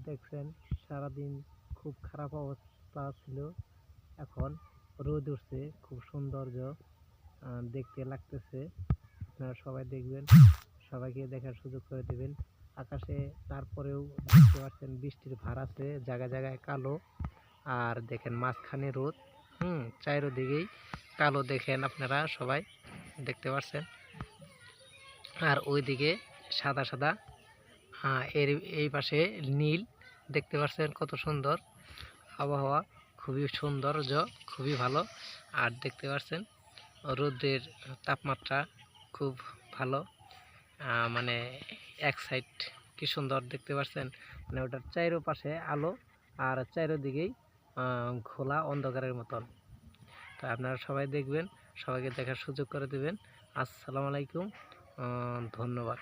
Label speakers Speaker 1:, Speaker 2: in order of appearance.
Speaker 1: দেখছেন সারাদিন খুব খারাপ অবস্থা ছিল, এখন রোদ উঠছে, খুব সৌন্দর্য দেখতে লাগতেছে। আপনারা সবাই দেখবেন, সবাইকে দেখার সুযোগ করে দেবেন। আকাশে তারপরেও দেখতে পাচ্ছেন বৃষ্টির ভার আছে, জায়গায় জায়গায় কালো। আর দেখেন মাঝখানে রোদ, চারিদিকেই কালো, দেখেন আপনারা সবাই দেখতে পাচ্ছেন। আর ওইদিকে সাদা সাদা, এর এই পাশে নীল, দেখতে পাচ্ছেন কত সুন্দর আবহাওয়া, খুবই সৌন্দর্য, খুবই ভালো। আর দেখতে পাচ্ছেন রোদের তাপমাত্রা খুব ভালো, মানে এক সাইড কি সুন্দর দেখতে পাচ্ছেন, মানে ওটার চারোপাশে আলো আর চারিদিকেই খোলা অন্ধকারের মতন। তো আপনারা সবাই দেখবেন, সবাইকে দেখার সুযোগ করে দেবেন। আসসালামু আলাইকুম, ধন্যবাদ।